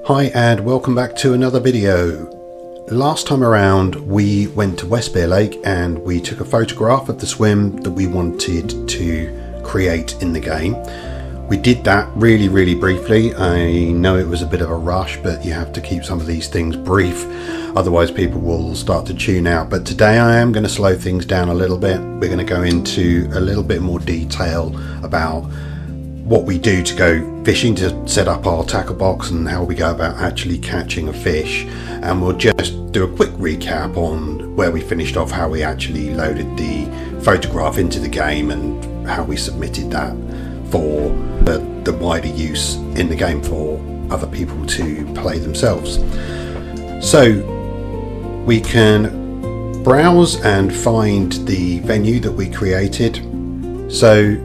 Hi and welcome back to another video. Last time around we went to Westbere Lake and we took a photograph of the swim that we wanted to create in the game. We did that really briefly. I know it was a bit of a rush, but you have to keep some of these things brief, otherwise people will start to tune out. But today I am going to slow things down a little bit. We're going to go into a little bit more detail about what we do to go fishing, to set up our tackle box, and how we go about actually catching a fish. And we'll just do a quick recap on where we finished off, how we actually loaded the photograph into the game and how we submitted that for the wider use in the game for other people to play themselves. So we can browse and find the venue that we created. So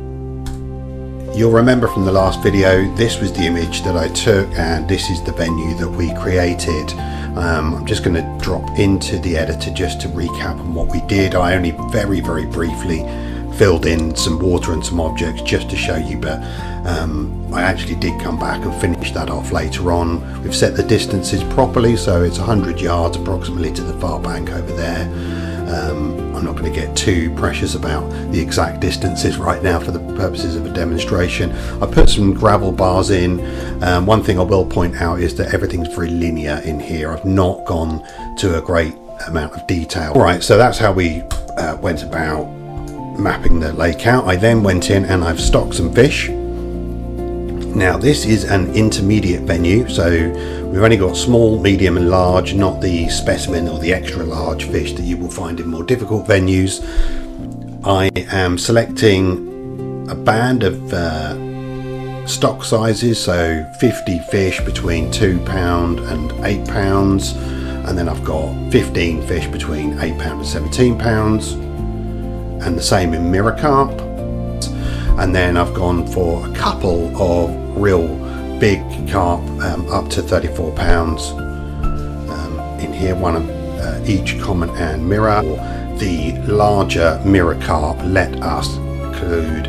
you'll remember from the last video, this was the image that I took and this is the venue that we created. I'm just going to drop into the editor just to recap on what we did. I only very briefly filled in some water and some objects just to show you, but I actually did come back and finish that off later on. We've set the distances properly, so it's 100 yards approximately to the far bank over there. I'm not going to get too precious about the exact distances right now for the purposes of a demonstration. I put some gravel bars in. One thing I will point out is that everything's very linear in here. I've not gone to a great amount of detail. Alright, so that's how we went about mapping the lake out. I then went in and I've stocked some fish. Now this is an intermediate venue, so we've only got small, medium and large, not the specimen or the extra large fish that you will find in more difficult venues. I am selecting a band of stock sizes, so 50 fish between £2 and £8, and then I've got 15 fish between £8 and £17, and the same in mirror carp. And then I've gone for a couple of real big carp up to 34 pounds in here, one of each common and mirror. The larger mirror carp let us include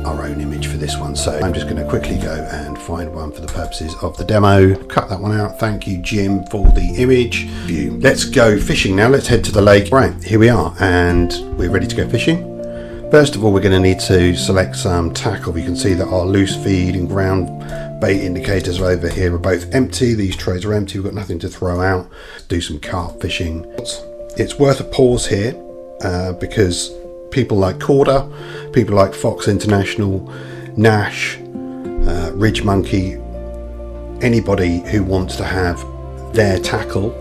our own image for this one, so I'm just going to quickly go and find one for the purposes of the demo. Cut that one out. Thank you, Jim, for the image. Let's go fishing now. Let's head to the lake. Right, here we are and we're ready to go fishing. First of all, we're going to need to select some tackle. You can see that our loose feed and ground bait indicators over here are both empty. These trays are empty. We've got nothing to throw out. Do some carp fishing. It's worth a pause here because people like Korda, people like Fox International, Nash, Ridge Monkey, anybody who wants to have their tackle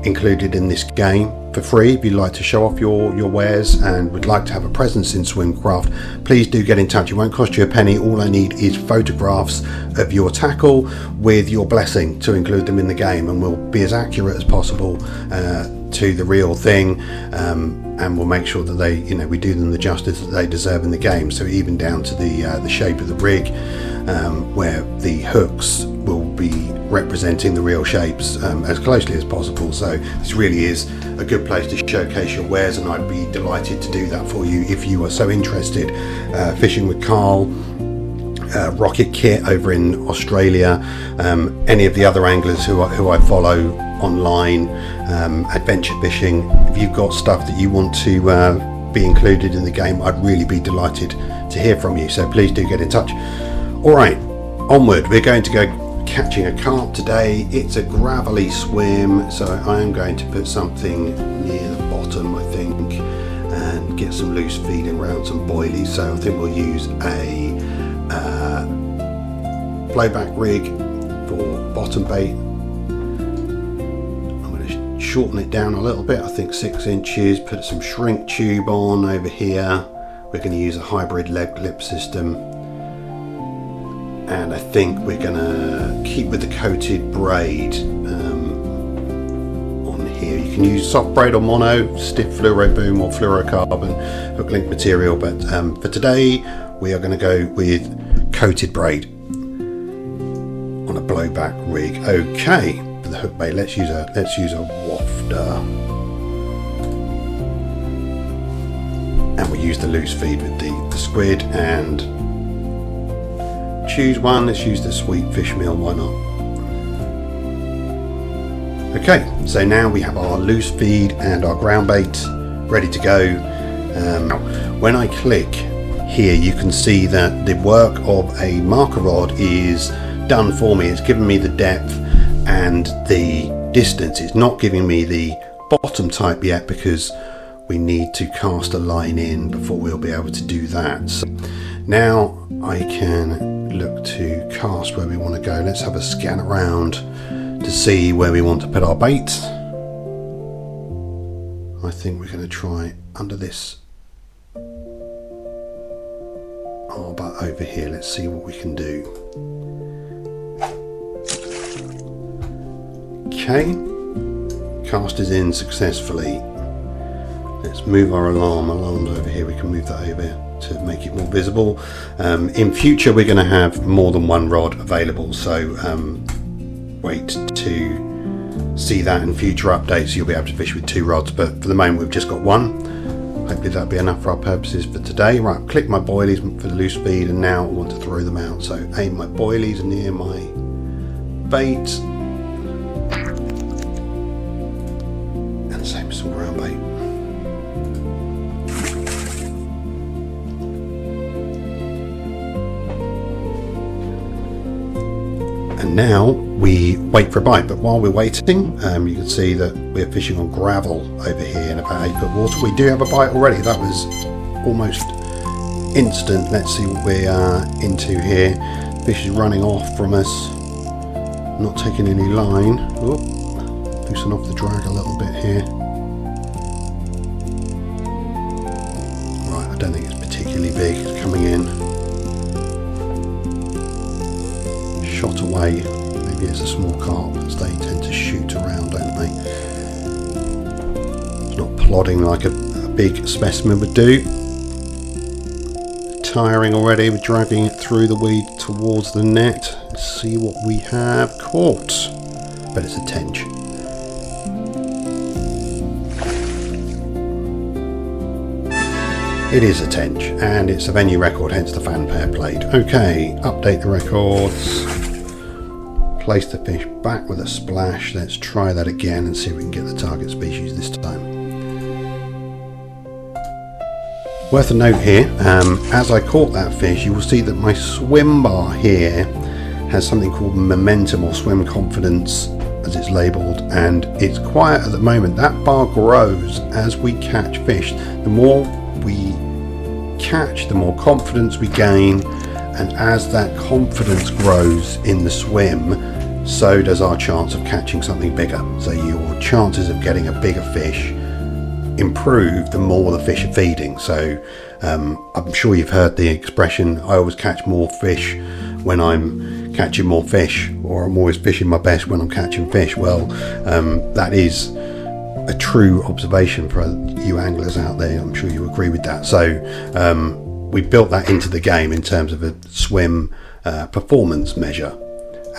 included in this game for free, if you'd like to show off your wares and would like to have a presence in Swimcraft, please do get in touch. It won't cost you a penny. All I need is photographs of your tackle with your blessing to include them in the game, and we'll be as accurate as possible to the real thing, and we'll make sure that they, we do them the justice that they deserve in the game. So even down to the shape of the rig, where the hooks will be representing the real shapes as closely as possible. So this really is a good place to showcase your wares, and I'd be delighted to do that for you if you are so interested. Fishing with Carl, Rocket Kit over in Australia, any of the other anglers who I follow online, adventure fishing. If you've got stuff that you want to be included in the game, I'd really be delighted to hear from you, so please do get in touch. Alright, onward. We're going to go catching a carp today. It's a gravelly swim, so I am going to put something near the bottom, I think, and get some loose feeding around some boilies. So I think we'll use a blowback rig for bottom bait. I'm going to shorten it down a little bit, I think 6 inches, put some shrink tube on over here. We're going to use a hybrid leg lip system. And I think we're going to keep with the coated braid on here. You can use soft braid or mono, stiff fluoro boom or fluorocarbon hook link material, but for today we are going to go with coated braid on a blowback rig. Okay, for the hook bait, let's use a wafter, and we use the loose feed with the squid and choose one. Let's use the sweet fish meal, why not? Okay, so now we have our loose feed and our ground bait ready to go. When I click here, you can see that the work of a marker rod is done for me. It's given me the depth and the distance. It's not giving me the bottom type yet because we need to cast a line in before we'll be able to do that. So now I can look to cast where we want to go. Let's have a scan around to see where we want to put our bait. I think we're going to try under this arbor over here. Let's see what we can do. Okay, cast is in successfully. Let's move our alarms over here. We can move that over to make it more visible. In future we're going to have more than one rod available, so wait to see that in future updates. You'll be able to fish with 2 rods, but for the moment we've just got 1. Hopefully that'll be enough for our purposes for today. Right, click my boilies for the loose feed, and now I want to throw them out. So aim my boilies near my bait, and same with some ground bait. And now we wait for a bite, but while we're waiting, you can see that we're fishing on gravel over here in about 8 foot water. We do have a bite already. That was almost instant. Let's see what we are into here. Fish is running off from us, not taking any line. Oh, loosen off the drag a little bit here. Right, I don't think it's particularly big. It's coming in. Shot away. Maybe it's a small carp, as they tend to shoot around, don't they? It's not plodding like a big specimen would do. Tiring already. We're dragging it through the weed towards the net. Let's see what we have caught. But it's a tench. It is a tench, and it's a venue record, hence the fanfare played. Okay, update the records. Place the fish back with a splash. Let's try that again and see if we can get the target species this time. Worth a note here, as I caught that fish, you will see that my swim bar here has something called momentum or swim confidence, as it's labelled, and it's quiet at the moment. That bar grows as we catch fish. The more we catch, the more confidence we gain, and as that confidence grows in the swim, so does our chance of catching something bigger. So your chances of getting a bigger fish improve the more the fish are feeding. So I'm sure you've heard the expression, I always catch more fish when I'm catching more fish, or I'm always fishing my best when I'm catching fish. Well, that is a true observation for you anglers out there. I'm sure you agree with that. So we built that into the game in terms of a swim performance measure.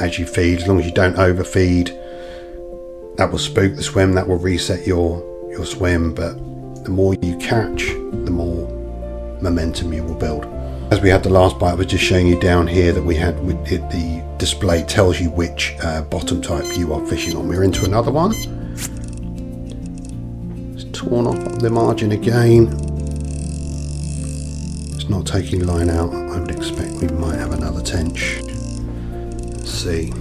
As you feed, as long as you don't overfeed, that will spook the swim, that will reset your swim, but the more you catch, the more momentum you will build. As we had the last bite, I was just showing you down here that we had the display tells you which bottom type you are fishing on. We're into another one. It's torn off the margin again. It's not taking line out. I would expect we might have another tench. Let's see.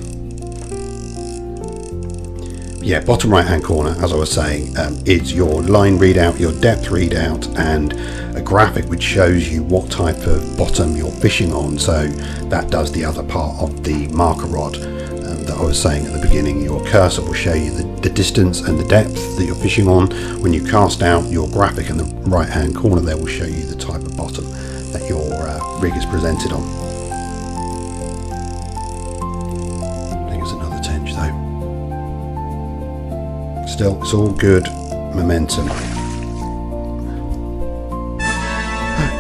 Yeah, bottom right hand corner, as I was saying, is your line readout, your depth readout, and a graphic which shows you what type of bottom you're fishing on. So that does the other part of the marker rod that I was saying at the beginning. Your cursor will show you the distance and the depth that you're fishing on. When you cast out, your graphic in the right hand corner there will show you the type of bottom that your rig is presented on. I think it's another tench though. Still, it's all good momentum.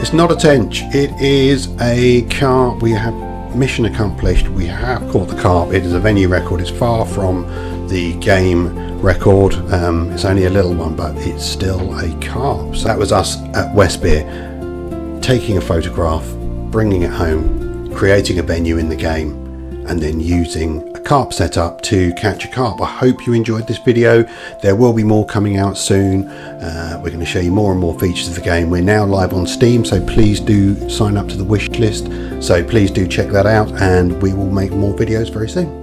It's not a tench, it is a carp. We have mission accomplished. We have caught the carp. It is a venue record. It's far from the game record. It's only a little one, but it's still a carp. So that was us at Westbere taking a photograph, bringing it home, creating a venue in the game, and then using a carp setup to catch a carp. I hope you enjoyed this video. There will be more coming out soon. We're going to show you more and more features of the game. We're now live on Steam, so please do sign up to the wish list. So please do check that out, and we will make more videos very soon.